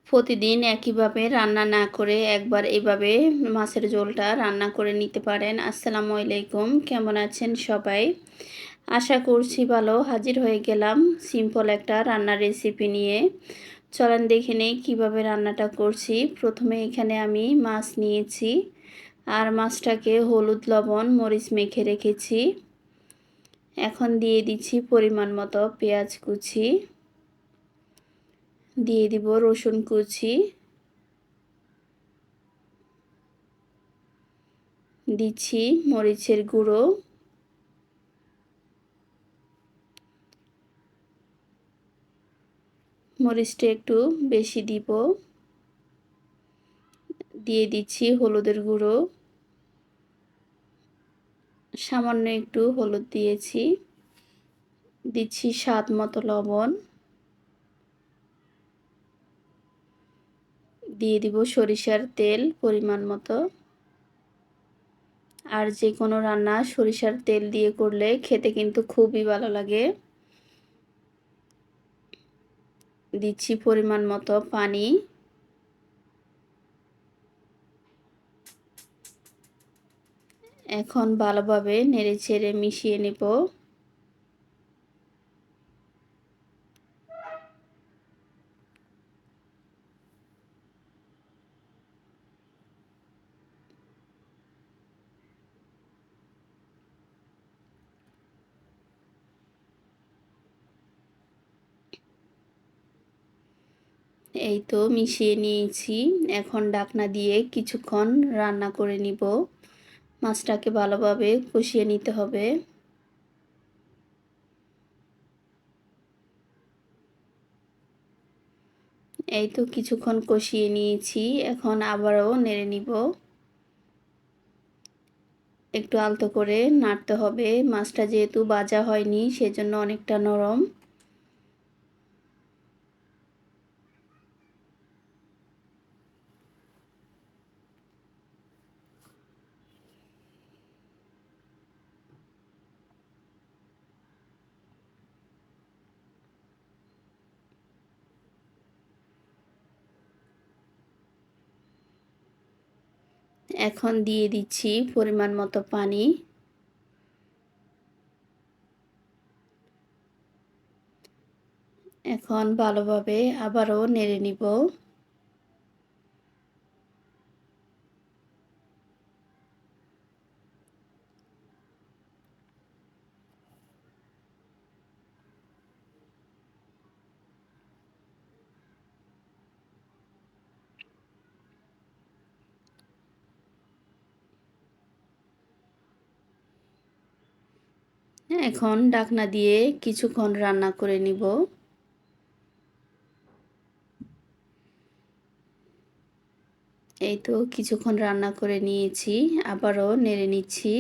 প্রতিদিন একইভাবে রান্না না করে একবার এভাবে মাছের ঝোলটা রান্না করে নিতে পারেন। আসসালামু আলাইকুম, কেমন আছেন সবাই? আশা করছি ভালো। হাজির হয়ে গেলাম সিম্পল একটা রান্নার রেসিপি নিয়ে। চলেন দেখে নেই কীভাবে রান্নাটা করছি। প্রথমে এখানে আমি মাছ নিয়েছি আর মাছটাকে হলুদ লবণ মরিচ মেখে রেখেছি। এখন দিয়ে দিচ্ছি পরিমাণ মতো পেঁয়াজ কুচি, দিয়ে দিব রসুন কুচি, দিচ্ছি মরিচের গুঁড়ো, মরিচটা একটু বেশি দিব, দিয়ে দিচ্ছি হলুদের গুঁড়ো, সামান্য একটু হলুদ দিয়েছি, দিচ্ছি স্বাদ মতো লবণ, দিয়ে দিব সরিষার তেল পরিমাণ মতো। আর যে কোনো রান্না সরিষার তেল দিয়ে করলে খেতে কিন্তু খুবই ভালো লাগে। দিচ্ছি পরিমাণ মতো পানি, এখন ভালোভাবে নেড়েচেড়ে মিশিয়ে নেব। এই তো মিশিয়ে নিয়েছি। এখন ঢাকনা দিয়ে কিছুক্ষণ রান্না করে নিব। মাছটাকে ভালোভাবে কষিয়ে নিতে হবে। এই তো কিছুক্ষণ কষিয়ে নিয়েছি, এখন আবারও নেড়ে নিব। একটু আলতো করে নাড়তে হবে, মাছটা যেহেতু ভাজা হয়নি সেজন্য অনেকটা নরম। এখন দিয়ে দিচ্ছি পরিমাণ মতো পানি। এখন ভালোভাবে আবারও নেড়ে নিব। এখন ঢাকনা দিয়ে কিছুক্ষণ রান্না করে নিব। এই তো কিছুক্ষণ রান্না করে নিয়েছি, আবারও নেড়ে নিচ্ছি।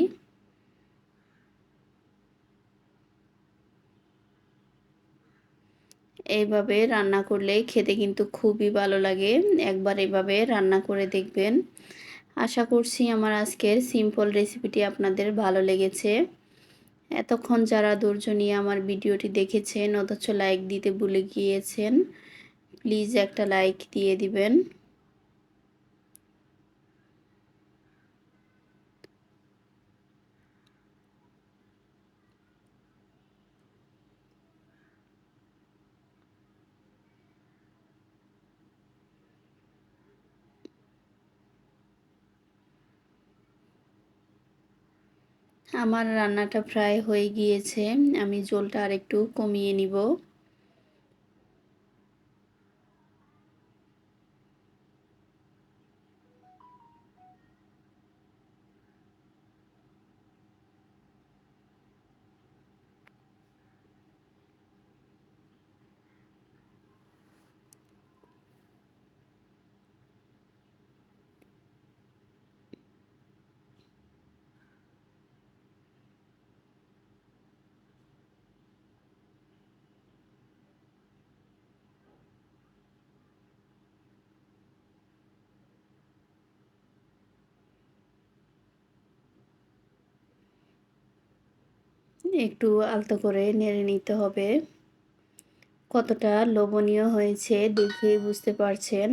এইভাবে রান্না করলে খেতে কিন্তু খুবই ভালো লাগে। একবার এভাবে রান্না করে দেখবেন। আশা করছি আমার আজকের সিম্পল রেসিপিটি আপনাদের ভালো লেগেছে। এতক্ষণ যারা ধৈর্য নিয়ে আমার ভিডিওটি দেখেছেন অথচ লাইক দিতে ভুলে গিয়েছেন, প্লিজ একটা লাইক দিয়ে দিবেন। আমার রান্নাটা প্রায় হয়ে গিয়েছে, আমি ঝোলটা আরেকটু কমিয়ে নিব। একটু আলতো করে নেড়ে নিতে হবে। কতটা লোভনীয় হয়েছে দেখেই বুঝতে পারছেন।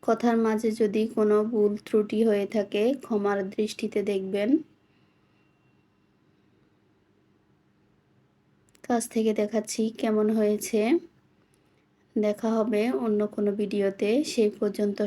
কথার মাঝে যদি কোনো ভুল ত্রুটি হয়ে থাকে ক্ষমার দৃষ্টিতে দেখবেন। কাছ থেকে দেখাচ্ছি কেমন হয়েছে। দেখা হবে অন্য কোনো ভিডিওতে। সেই পর্যন্ত